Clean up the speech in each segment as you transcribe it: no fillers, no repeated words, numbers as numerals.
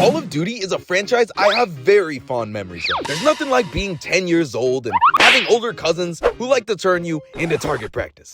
Call of Duty is a franchise I have very fond memories of. There's nothing like being 10 years old and having older cousins who like to turn you into target practice.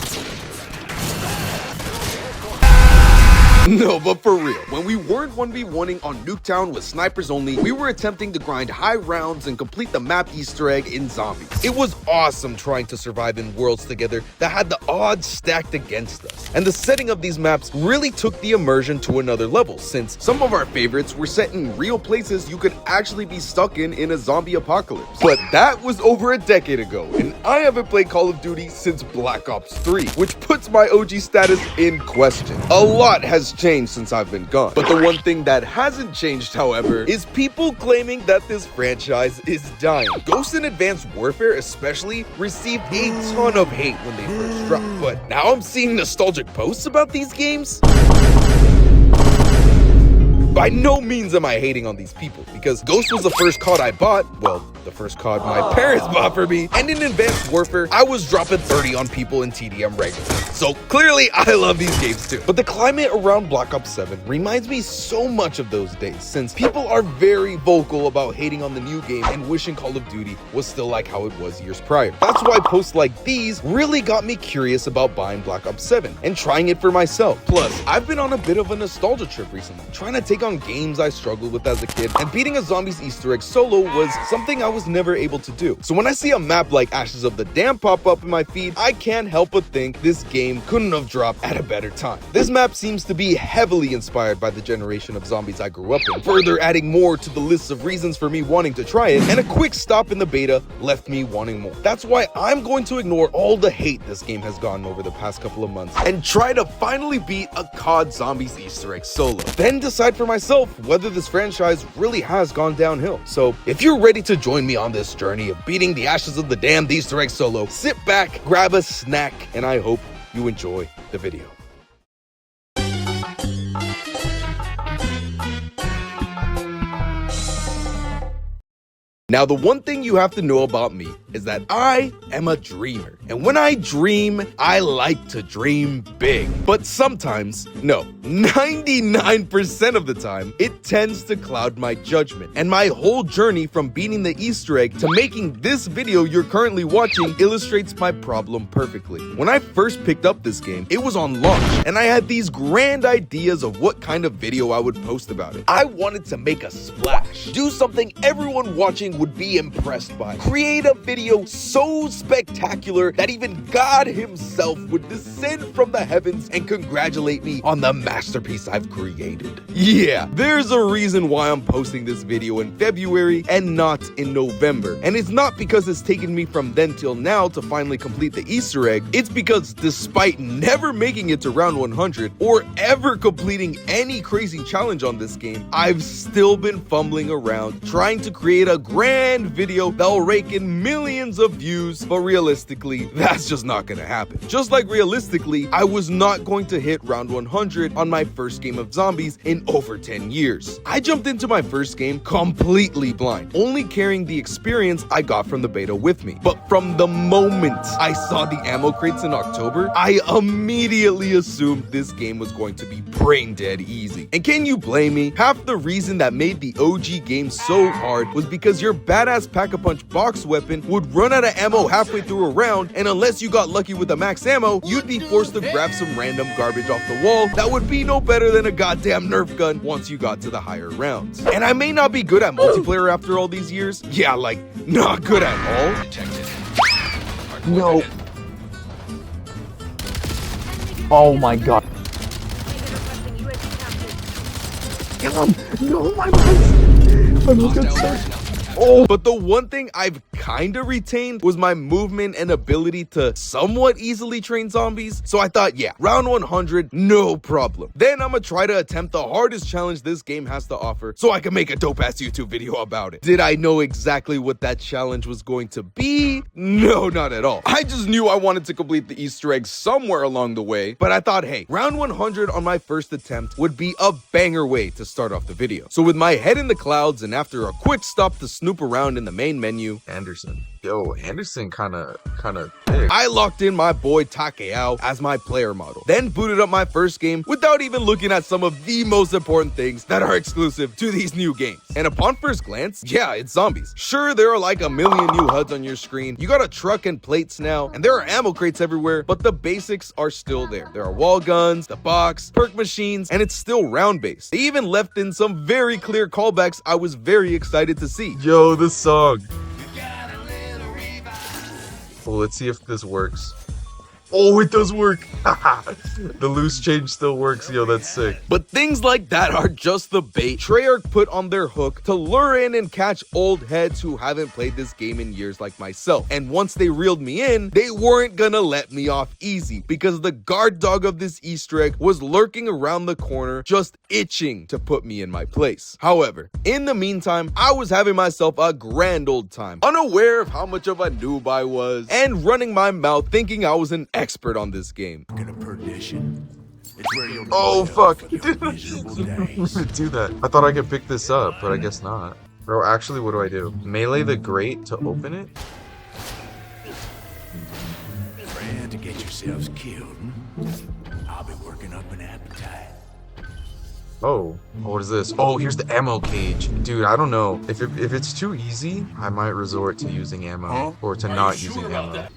No, but for real, when we weren't 1v1ing on Nuketown with snipers only, we were attempting to grind high rounds and complete the map Easter egg in Zombies. It was awesome trying to survive in worlds together that had the odds stacked against us. And the setting of these maps really took the immersion to another level, since some of our favorites were set in real places you could actually be stuck in a zombie apocalypse. But that was over a decade ago, and I haven't played Call of Duty since Black Ops 3, which puts my OG status in question. A lot has changed since I've been gone. But the one thing that hasn't changed, however, is people claiming that this franchise is dying. Ghosts in Advanced Warfare especially received a ton of hate when they first dropped, but now I'm seeing nostalgic posts about these games. By no means am I hating on these people, because Ghost was the first COD I bought, well, the first COD my parents bought for me, and in Advanced Warfare, I was dropping 30 on people in TDM regularly. So clearly, I love these games too. But the climate around Black Ops 7 reminds me so much of those days, since people are very vocal about hating on the new game and wishing Call of Duty was still like how it was years prior. That's why posts like these really got me curious about buying Black Ops 7 and trying it for myself. Plus, I've been on a bit of a nostalgia trip recently, trying to take on games I struggled with as a kid, and beating a zombies Easter egg solo was something I was never able to do. So when I see a map like Ashes of the Dam pop up in my feed, I can't help but think this game couldn't have dropped at a better time. This map seems to be heavily inspired by the generation of zombies I grew up in, further adding more to the list of reasons for me wanting to try it, and a quick stop in the beta left me wanting more. That's why I'm going to ignore all the hate this game has gotten over the past couple of months and try to finally beat a COD Zombies Easter egg solo, then decide for myself whether this franchise really has gone downhill. So if you're ready to join me on this journey of beating the Ashes of the Damned Easter egg solo, sit back, grab a snack, and I hope you enjoy the video. Now, the one thing you have to know about me is that I am a dreamer. And when I dream, I like to dream big. But sometimes, no, 99% of the time, it tends to cloud my judgment. And my whole journey from beating the Easter egg to making this video you're currently watching illustrates my problem perfectly. When I first picked up this game, it was on launch, and I had these grand ideas of what kind of video I would post about it. I wanted to make a splash, do something everyone watching would be impressed by, create a video so spectacular that even God himself would descend from the heavens and congratulate me on the masterpiece I've created. Yeah, there's a reason why I'm posting this video in February and not in November, and it's not because it's taken me from then till now to finally complete the Easter egg. It's because despite never making it to round 100 or ever completing any crazy challenge on this game, I've still been fumbling around trying to create a grand video that'll rake in millions of views, but realistically, that's just not gonna happen. Just like realistically, I was not going to hit round 100 on my first game of zombies in over 10 years. I jumped into my first game completely blind, only carrying the experience I got from the beta with me. But from the moment I saw the ammo crates in October, I immediately assumed this game was going to be brain dead easy. And can you blame me? Half the reason that made the OG game so hard was because your badass Pack-a-Punch box weapon would run out of ammo halfway through a round, and unless you got lucky with the max ammo, you'd be forced to grab some random garbage off the wall that would be no better than a goddamn Nerf gun once you got to the higher rounds. And I may not be good at multiplayer after all these years. Yeah, like, not good at all. Detected. No. Oh my god. Come on. No, my mouse. My mouse got stuck. Oh, but the one thing I've kinda retained was my movement and ability to somewhat easily train zombies. So I thought, yeah, round 100, no problem. Then I'ma try to attempt the hardest challenge this game has to offer so I can make a dope-ass YouTube video about it. Did I know exactly what that challenge was going to be? No, not at all. I just knew I wanted to complete the Easter egg somewhere along the way, but I thought, hey, round 100 on my first attempt would be a banger way to start off the video. So with my head in the clouds and after a quick stop to snoop around in the main menu, Anderson. Yo, Anderson kind of thick. I locked in my boy Takeao as my player model, then booted up my first game without even looking at some of the most important things that are exclusive to these new games. And upon first glance, yeah, it's zombies. Sure, there are like a million new HUDs on your screen, you got a truck and plates now, and there are ammo crates everywhere, but the basics are still there. There are wall guns, the box, perk machines, and it's still round-based. They even left in some very clear callbacks I was very excited to see. Yo, this song. Oh, let's see if this works. Oh, it does work. The loose change still works. Yo, that's sick. But things like that are just the bait Treyarch put on their hook to lure in and catch old heads who haven't played this game in years like myself. And once they reeled me in, they weren't gonna let me off easy, because the guard dog of this Easter egg was lurking around the corner, just itching to put me in my place. However, in the meantime, I was having myself a grand old time, unaware of how much of a noob I was, and running my mouth thinking I was an expert on this game. Oh, fuck. Do that. I thought I could pick this up, but I guess not. Bro, actually, what do I do? Melee the grate to open it? Trying to get yourselves killed. I'll be working up an appetite. Oh, what is this? Oh, here's the ammo cage. Dude, I don't know. If it's too easy, I might resort to using ammo, or to not using ammo.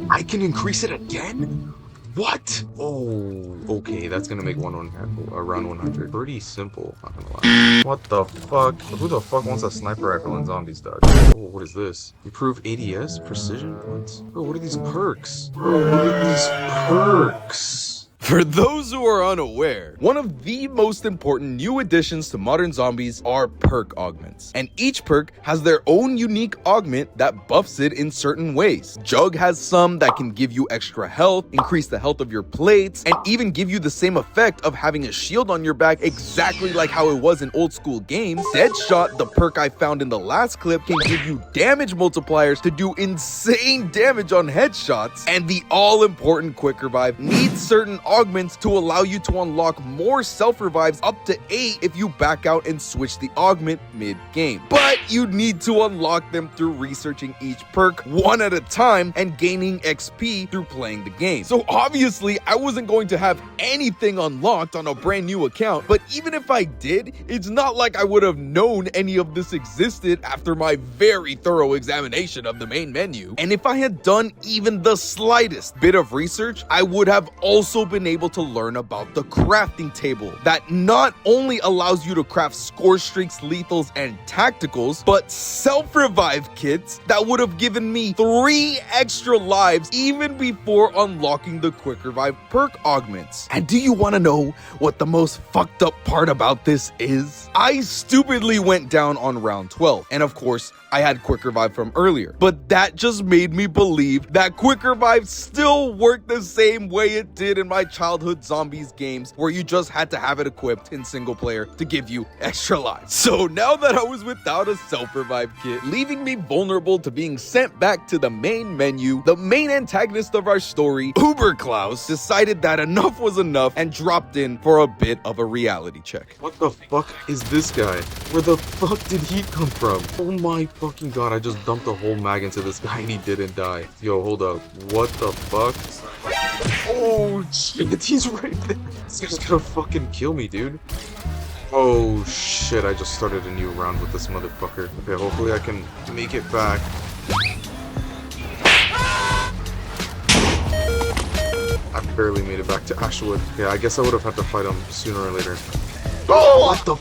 I can increase it again? What? Oh, okay, that's gonna make around 100. Pretty simple, not gonna lie. What the fuck? Who the fuck wants a sniper rifle in zombies, dog? Oh, what is this? Improve ADS? Precision? What? Oh, what are these perks? Oh, what are these perks? For those who are unaware, one of the most important new additions to modern zombies are perk augments. And each perk has their own unique augment that buffs it in certain ways. Jug has some that can give you extra health, increase the health of your plates, and even give you the same effect of having a shield on your back, exactly like how it was in old school games. Deadshot, the perk I found in the last clip, can give you damage multipliers to do insane damage on headshots. And the all-important quick revive needs certain augments to allow you to unlock more self-revives up to 8 if you back out and switch the augment mid-game. But you need to unlock them through researching each perk one at a time and gaining XP through playing the game. So obviously, I wasn't going to have anything unlocked on a brand new account, but even if I did, it's not like I would have known any of this existed after my very thorough examination of the main menu. And if I had done even the slightest bit of research, I would have also been able to learn about the crafting table that not only allows you to craft score streaks, lethals, and tacticals, but self-revive kits that would have given me 3 extra lives even before unlocking the quick revive perk augments. And do you want to know what the most fucked up part about this is? I stupidly went down on round 12, and of course, I had quick revive from earlier, but that just made me believe that quick revive still worked the same way it did in my childhood zombies games, where you just had to have it equipped in single player to give you extra lives. So now that I was without a self-revive kit, leaving me vulnerable to being sent back to the main menu, the main antagonist of our story, Uber Klaus, decided that enough was enough and dropped in for a bit of a reality check. What the fuck is this guy? Where the fuck did he come from? Oh my fucking god, I just dumped a whole mag into this guy and he didn't die. Yo, hold up. What the fuck? Oh shit, he's right there. This guy's gonna fucking kill me, dude. Oh shit, I just started a new round with this motherfucker. Okay, hopefully I can make it back. I barely made it back to Ashwood. Yeah, I guess I would have had to fight him sooner or later. Oh, what the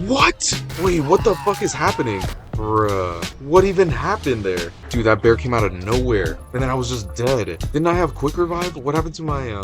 what? Wait, what the fuck is happening? Bruh, what even happened there? Dude, that bear came out of nowhere, and then I was just dead. Didn't I have quick revive? What happened to my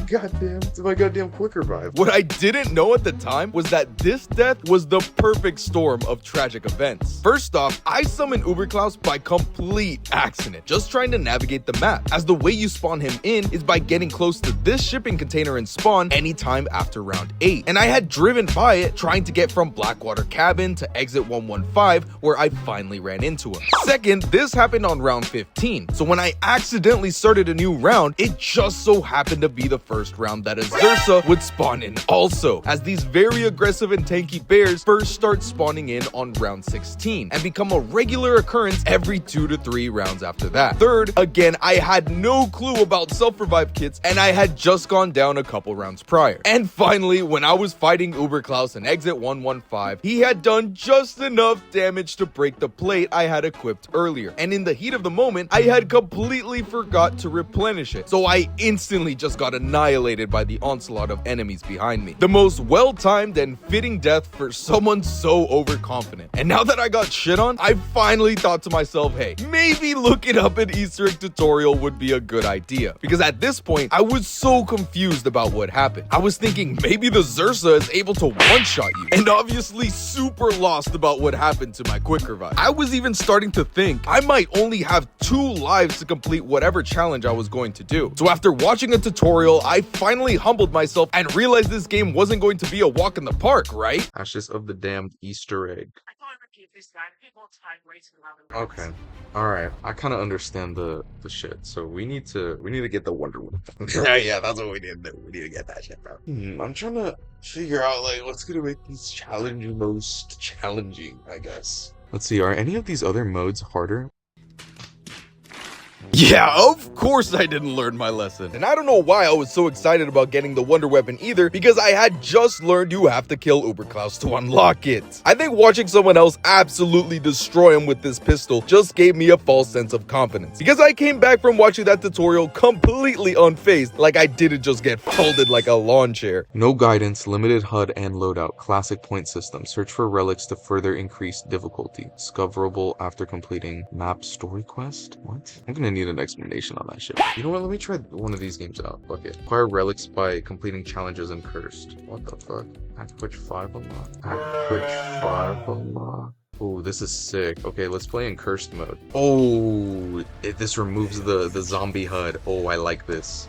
goddamn quick revive? What I didn't know at the time was that this death was the perfect storm of tragic events. First off, I summoned Uberklaus by complete accident, just trying to navigate the map, as the way you spawn him in is by getting close to this shipping container and spawn anytime after round 8. And I had driven by it, trying to get from Blackwater Cabin to exit 115, where I finally ran into him. Second, this this happened on round 15. So when I accidentally started a new round, it just so happened to be the first round that a Zersa would spawn in also, as these very aggressive and tanky bears first start spawning in on round 16 and become a regular occurrence every 2 to 3 rounds after that. Third, again, I had no clue about self-revive kits and I had just gone down a couple rounds prior. And finally, when I was fighting Uberklaus in exit 115, he had done just enough damage to break the plate I had equipped earlier. And in the heat of the moment, I had completely forgot to replenish it. So I instantly just got annihilated by the onslaught of enemies behind me. The most well-timed and fitting death for someone so overconfident. And now that I got shit on, I finally thought to myself, hey, maybe looking up an Easter egg tutorial would be a good idea. Because at this point, I was so confused about what happened. I was thinking maybe the Zersa is able to one-shot you, and obviously super lost about what happened to my quick revive. I was even starting to think I might only have 2 lives to complete whatever challenge I was going to do. So after watching a tutorial, I finally humbled myself and realized this game wasn't going to be a walk in the park, right? Ashes of the damned Easter egg. Okay. Alright. I kind of understand the shit. So we need to get the Wonder Woman. Yeah, that's what we need to do. We need to get that shit, bro. I'm trying to figure out like what's gonna make this challenge most challenging, I guess. Let's see, are any of these other modes harder? Yeah, of course I didn't learn my lesson. And I don't know why I was so excited about getting the Wonder Weapon either, because I had just learned you have to kill Uberklaus to unlock it. I think watching someone else absolutely destroy him with this pistol just gave me a false sense of confidence, because I came back from watching that tutorial completely unfazed, like I didn't just get folded like a lawn chair. No guidance, limited HUD and loadout, classic point system. Search for relics to further increase difficulty. Discoverable after completing map story quest? What? I'm gonna need an explanation on that shit. You know what? Let me try one of these games out. Fuck it. Acquire relics by completing challenges and cursed. What the fuck? Act Twitch 5 unlock. Act Twitch 5 unlock. Oh, this is sick. Okay, let's play in cursed mode. Oh, this removes the zombie HUD. Oh, I like this.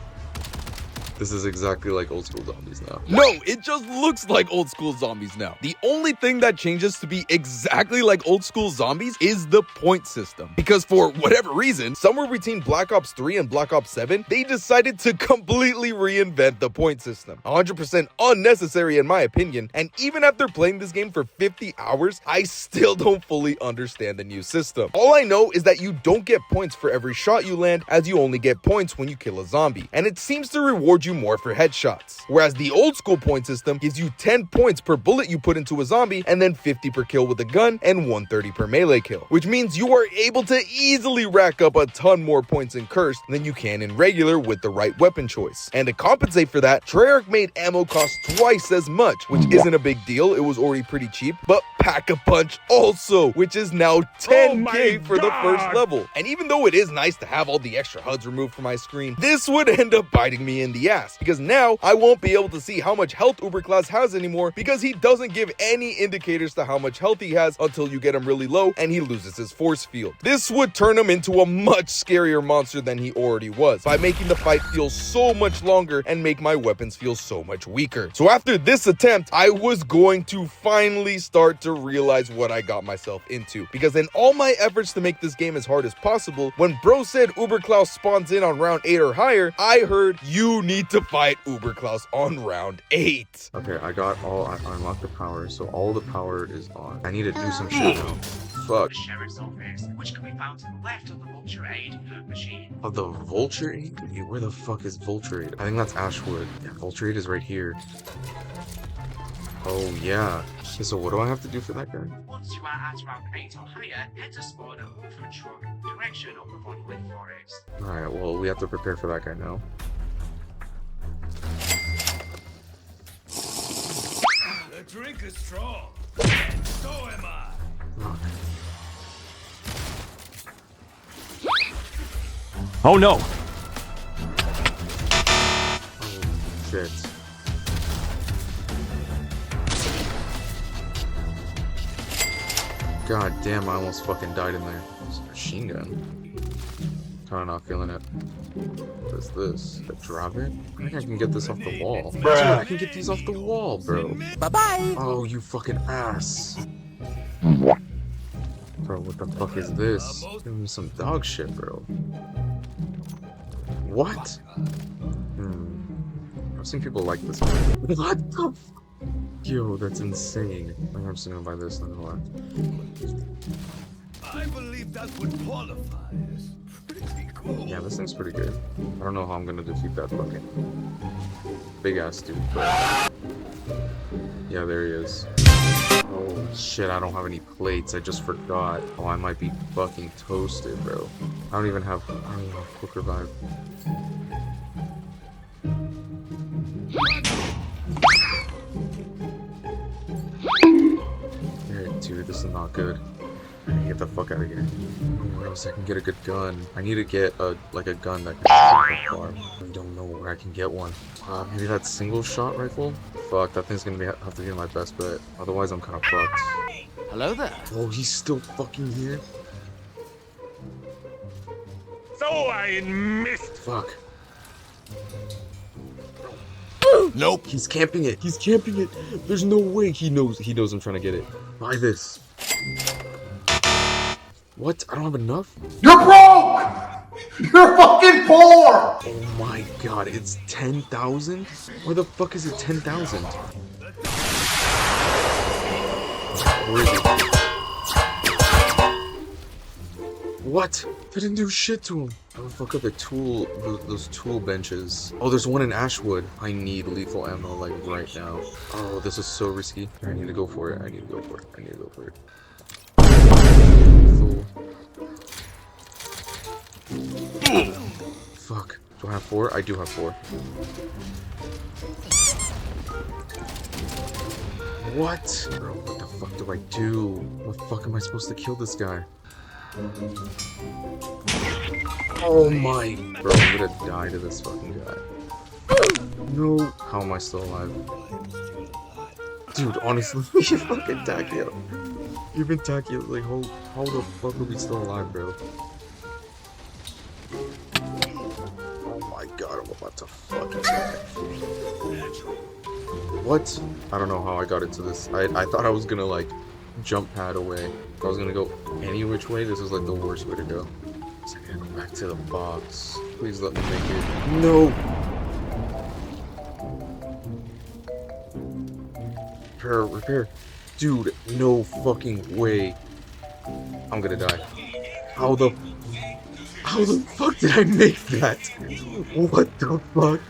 This is exactly like old school zombies now. No, it just looks like old school zombies now. The only thing that changes to be exactly like old school zombies is the point system. Because for whatever reason, somewhere between Black Ops 3 and Black Ops 7, they decided to completely reinvent the point system. 100% unnecessary in my opinion, and even after playing this game for 50 hours, I still don't fully understand the new system. All I know is that you don't get points for every shot you land, as you only get points when you kill a zombie, and it seems to reward you more for headshots. Whereas the old school point system gives you 10 points per bullet you put into a zombie, and then 50 per kill with a gun, and 130 per melee kill, which means you are able to easily rack up a ton more points in Cursed than you can in regular with the right weapon choice. And to compensate for that, Treyarch made ammo cost twice as much, which isn't a big deal, it was already pretty cheap, but Pack-a-Punch also, which is now 10k for the first level. And even though it is nice to have all the extra HUDs removed from my screen, this would end up biting me in the ass, because now I won't be able to see how much health Uberklaus has anymore, because he doesn't give any indicators to how much health he has until you get him really low and he loses his force field. This would turn him into a much scarier monster than he already was, by making the fight feel so much longer and make my weapons feel so much weaker. So after this attempt, I was going to finally start to realize what I got myself into, because in all my efforts to make this game as hard as possible, when bro said Uberklaus spawns in on round 8 or higher, I heard you need to fight Uberklaus on round 8. Okay, I unlocked the power, so all the power is on. I need to do some shit now. Fuck. The sheriff's office, which can be found to the left of the Vulture Aid machine. Of the Vulture Aid? Where the fuck is Vulture Aid? I think that's Ashwood. Yeah, Vulture Aid is right here. Oh yeah. Okay, so what do I have to do for that guy? Once you are at round 8 or higher, head to spawn a movement truck, direction of the Vonwood Forest. Alright, well, we have to prepare for that guy now. The drink is strong, and so am I. Fuck. Oh no! Oh, shit. God damn, I almost fucking died in there. It's a machine gun. Kinda not feeling it. What is this? A drop it? I think I can get this off the wall. Dude, I can get these off the wall, bro. Bye-bye. Oh, you fucking ass. Bro, what the fuck is this? Give me some dog shit, bro. What? I've seen people like this one. What the f- Yo, that's insane. I'm just gonna buy this and what? I believe that would qualify as pretty cool. Yeah, this thing's pretty good. I don't know how I'm gonna defeat that fucking big ass dude, but yeah, there he is. Oh shit, I don't have any plates. I just forgot. Oh, I might be fucking toasted, bro. I don't even have quick revive. Dude, this is not good. I need to get the fuck out of here. Where else I can get a good gun? I need to get a gun that can shoot from far. I don't know where I can get one. Maybe that single shot rifle? Fuck, that thing's gonna have to be my best bet. Otherwise, I'm kind of fucked. Hello there. Oh, he's still fucking here? So I missed. Fuck. Nope. He's camping it. He's camping it. There's no way he knows I'm trying to get it. Buy this. What? I don't have enough? You're broke! You're fucking poor! Oh my god, it's 10,000? Where the fuck is it 10,000? Where is it? What? They didn't do shit to him. Oh, fuck up the tool, those tool benches. Oh, there's one in Ashwood. I need lethal ammo, like, right now. Oh, this is so risky. I need to go for it. I need to go for it. I need to go for it. Fuck. Do I have 4? I do have 4. What? Bro, what the fuck do I do? What the fuck am I supposed to kill this guy? Oh my... Bro, I'm gonna die to this fucking guy. No. How am I still alive? Dude, honestly, you fucking Takio. You've been Takio, like, how the fuck are we still alive, bro? Oh my god, I'm about to fucking die. What? I don't know how I got into this. I thought I was gonna, like, jump pad away. If I was gonna go any which way, this is, like, the worst way to go. So I gotta go back to the box. Please let me make it. No! Repair. Dude, no fucking way. I'm gonna die. How the fuck did I make that? What the fuck?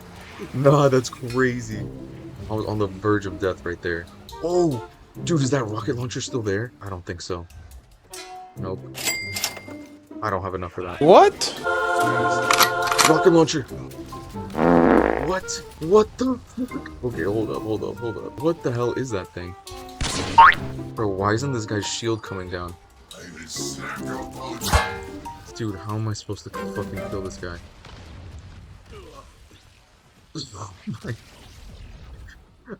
Nah, that's crazy. I was on the verge of death right there. Oh, dude, is that rocket launcher still there? I don't think so. Nope. I don't have enough for that. What? Rocket launcher. What? What the fuck? Okay, hold up. What the hell is that thing? Bro, why isn't this guy's shield coming down? Dude, how am I supposed to fucking kill this guy? Oh my...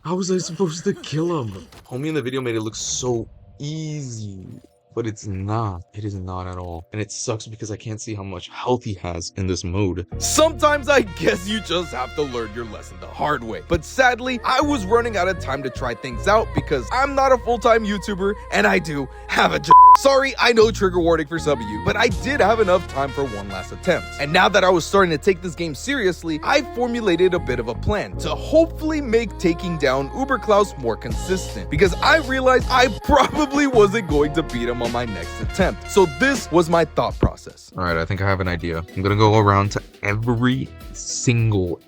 How was I supposed to kill him? Homie in the video made it look so easy. But it's not. It is not at all. And it sucks because I can't see how much health he has in this mode. Sometimes I guess you just have to learn your lesson the hard way. But sadly, I was running out of time to try things out because I'm not a full-time YouTuber and I do have a job. Sorry, I know, trigger warning for some of you, but I did have enough time for one last attempt. And now that I was starting to take this game seriously, I formulated a bit of a plan to hopefully make taking down Uberklaus more consistent, because I realized I probably wasn't going to beat him on my next attempt. So this was my thought process. All right, I think I have an idea. I'm gonna go around to every single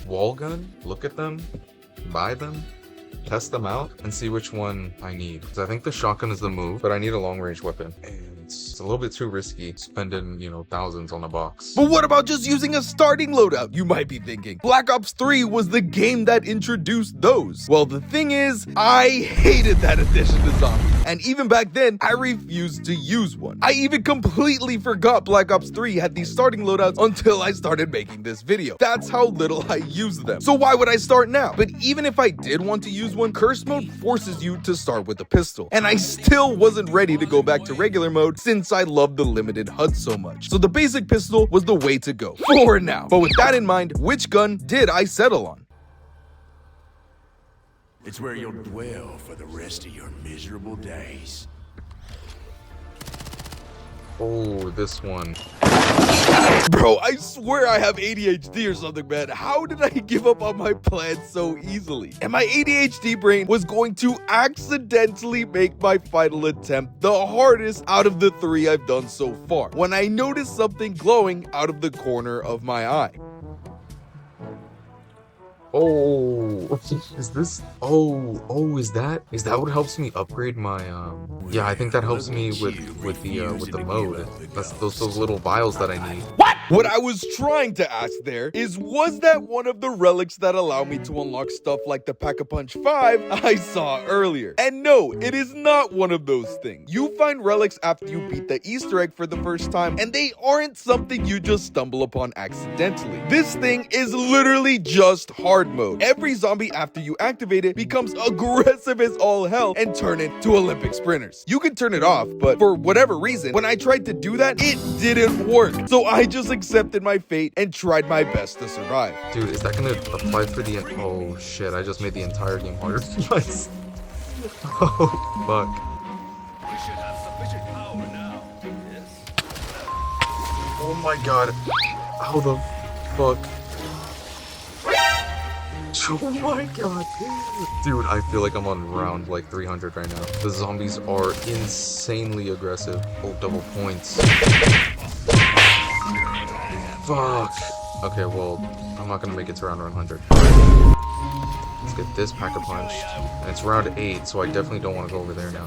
wall gun, look at them, buy them, test them out, and see which one I need. Because I think the shotgun is the move, but I need a long-range weapon. And it's a little bit too risky spending, you know, thousands on a box. But what about just using a starting loadout, you might be thinking? Black Ops 3 was the game that introduced those. Well, the thing is, I hated that addition to zombies. And even back then, I refused to use one. I even completely forgot Black Ops 3 had these starting loadouts until I started making this video. That's how little I used them. So why would I start now? But even if I did want to use one, Curse mode forces you to start with a pistol. And I still wasn't ready to go back to regular mode since I love the limited HUD so much. So the basic pistol was the way to go for now. But with that in mind, which gun did I settle on? It's where you'll dwell for the rest of your miserable days. Oh, this one. Bro, I swear I have ADHD or something, man. How did I give up on my plan so easily? And my ADHD brain was going to accidentally make my final attempt the hardest out of the 3 I've done so far, when I noticed something glowing out of the corner of my eye. Oh, is this? Oh, is that what helps me upgrade my? Yeah, I think that helps me with the mode. That's those little vials that I need. What I was trying to ask there is, was that one of the relics that allow me to unlock stuff like the Pack-a-Punch 5 I saw earlier? And no, it is not one of those things. You find relics after you beat the Easter egg for the first time, and they aren't something you just stumble upon accidentally. This thing is literally just hard mode. Every zombie after you activate it becomes aggressive as all hell and turn into Olympic sprinters. You can turn it off, but for whatever reason, when I tried to do that, it didn't work. So I just accepted my fate and tried my best to survive. Dude, is that gonna apply for the? Oh shit! I just made the entire game harder. Nice. Oh fuck. We should have sufficient power now. Yes. Oh my god. How the fuck? Oh my god. Dude, I feel like I'm on round like 300 right now. The zombies are insanely aggressive. Oh, double points. Fuck. Okay, well, I'm not gonna make it to round 100. Let's get this Pack-a-Punch. And it's round 8, so I definitely don't want to go over there now.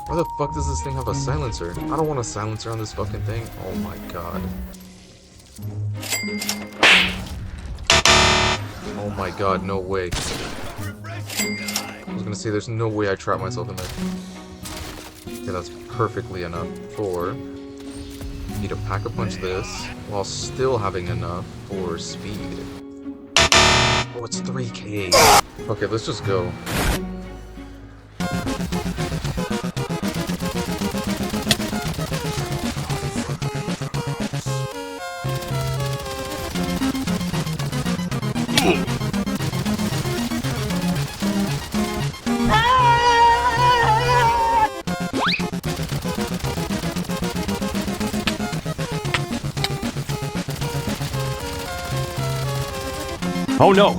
Why the fuck does this thing have a silencer? I don't want a silencer on this fucking thing. Oh my god. Oh my god, no way. I was gonna say, there's no way I trap myself in there. Okay, that's perfectly enough for... Need to Pack-a-Punch this, while still having enough for speed. Oh, it's 3k. Okay, let's just go. Oh no!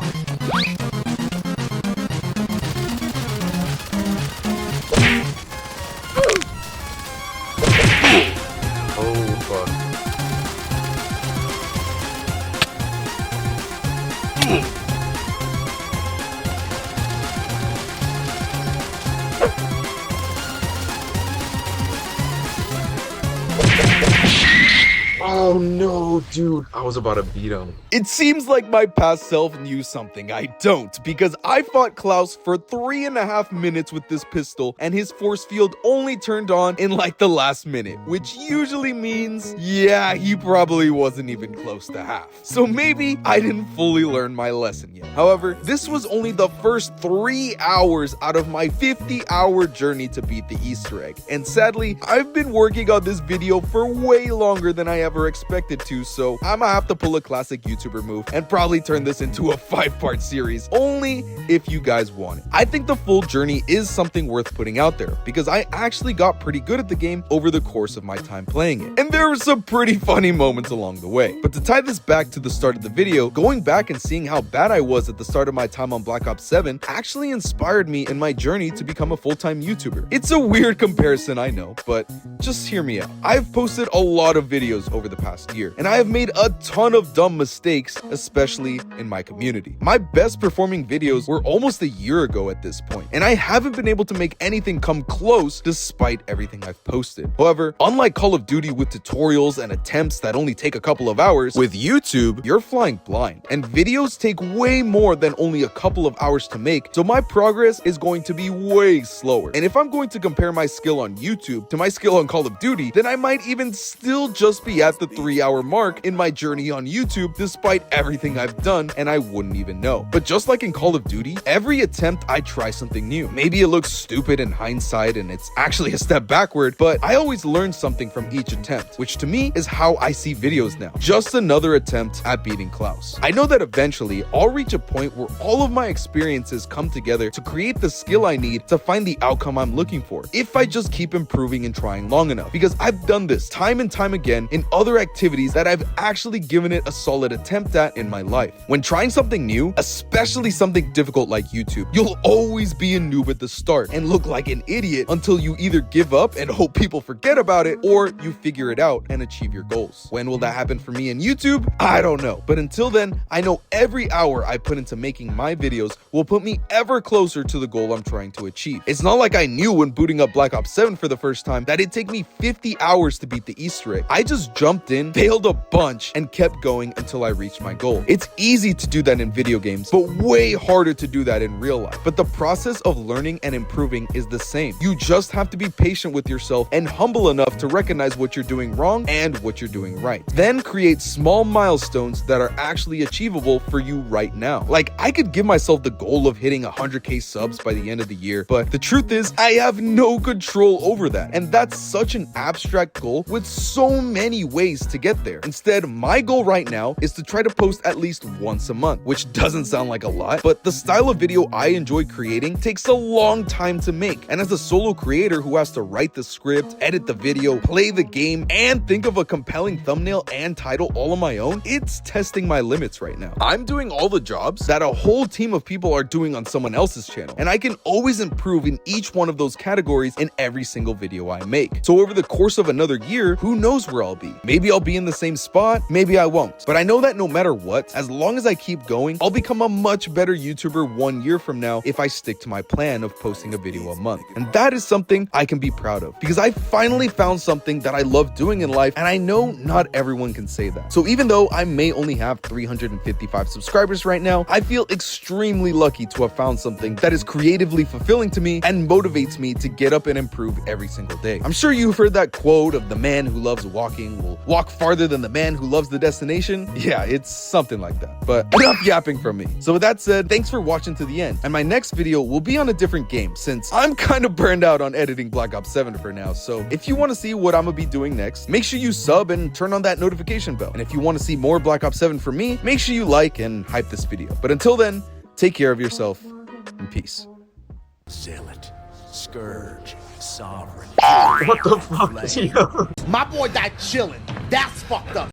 Oh, fuck. Oh no, dude. I was about to beat him. It seems like my past self knew something I don't, because I fought Klaus for 3.5 minutes with this pistol, and his force field only turned on in like the last minute, which usually means, yeah, he probably wasn't even close to half. So maybe I didn't fully learn my lesson yet. However, this was only the first 3 hours out of my 50-hour journey to beat the Easter egg, and sadly, I've been working on this video for way longer than I ever expected to, so I'ma have to pull a classic YouTuber move and probably turn this into a 5-part series, only if you guys want it. I think the full journey is something worth putting out there, because I actually got pretty good at the game over the course of my time playing it, and there were some pretty funny moments along the way. But to tie this back to the start of the video, going back and seeing how bad I was at the start of my time on Black Ops 7 actually inspired me in my journey to become a full-time YouTuber. It's a weird comparison, I know, but just hear me out. I've posted a lot of videos over the past year, and I have made a ton of dumb mistakes, especially in my community. My best performing videos were almost a year ago at this point, and I haven't been able to make anything come close despite everything I've posted. However, unlike Call of Duty with tutorials and attempts that only take a couple of hours, with YouTube, you're flying blind, and videos take way more than only a couple of hours to make, so my progress is going to be way slower. And if I'm going to compare my skill on YouTube to my skill on Call of Duty, then I might even still just be at the 3-hour mark in my journey on YouTube despite everything I've done and I wouldn't even know. But just like in Call of Duty, every attempt I try something new. Maybe it looks stupid in hindsight and it's actually a step backward, but I always learn something from each attempt, which to me is how I see videos now. Just another attempt at beating Klaus. I know that eventually I'll reach a point where all of my experiences come together to create the skill I need to find the outcome I'm looking for, if I just keep improving and trying long enough. Because I've done this time and time again in other activities that I've actually given it a solid attempt at in my life. When trying something new, especially something difficult like YouTube, you'll always be a noob at the start and look like an idiot until you either give up and hope people forget about it, or you figure it out and achieve your goals. When will that happen for me in YouTube? I don't know. But until then, I know every hour I put into making my videos will put me ever closer to the goal I'm trying to achieve. It's not like I knew when booting up Black Ops 7 for the first time that it'd take me 50 hours to beat the Easter egg. I just jumped in, failed a bunch, and kept going until I reached my goal. It's easy to do that in video games, but way harder to do that in real life. But the process of learning and improving is the same. You just have to be patient with yourself and humble enough to recognize what you're doing wrong and what you're doing right. Then create small milestones that are actually achievable for you right now. Like, I could give myself the goal of hitting 100k subs by the end of the year, but the truth is I have no control over that. And that's such an abstract goal with so many ways to get there. Instead, my goal right now is to try to post at least once a month, which doesn't sound like a lot, but the style of video I enjoy creating takes a long time to make. And as a solo creator who has to write the script, edit the video, play the game, and think of a compelling thumbnail and title all on my own, it's testing my limits right now. I'm doing all the jobs that a whole team of people are doing on someone else's channel, and I can always improve in each one of those categories in every single video I make. So over the course of another year, who knows where I'll be? Maybe I'll be in the same spot, maybe I won't. But I know that no matter what, as long as I keep going, I'll become a much better YouTuber 1 year from now if I stick to my plan of posting a video a month. And that is something I can be proud of, because I finally found something that I love doing in life, and I know not everyone can say that. So even though I may only have 355 subscribers right now, I feel extremely lucky to have found something that is creatively fulfilling to me and motivates me to get up and improve every single day. I'm sure you've heard that quote of the man who loves walking will walk farther than the man who loves the destination. Yeah, it's something like that. But enough yapping from me. So with that said, thanks for watching to the end. And my next video will be on a different game, since I'm kind of burned out on editing Black Ops 7 for now. So if you want to see what I'm gonna be doing next, make sure you sub and turn on that notification bell. And if you want to see more Black Ops 7 from me, make sure you like and hype this video. But until then, take care of yourself and peace. Zealot, Scourge, Sovereign. What the fuck? My boy died chilling. That's fucked up.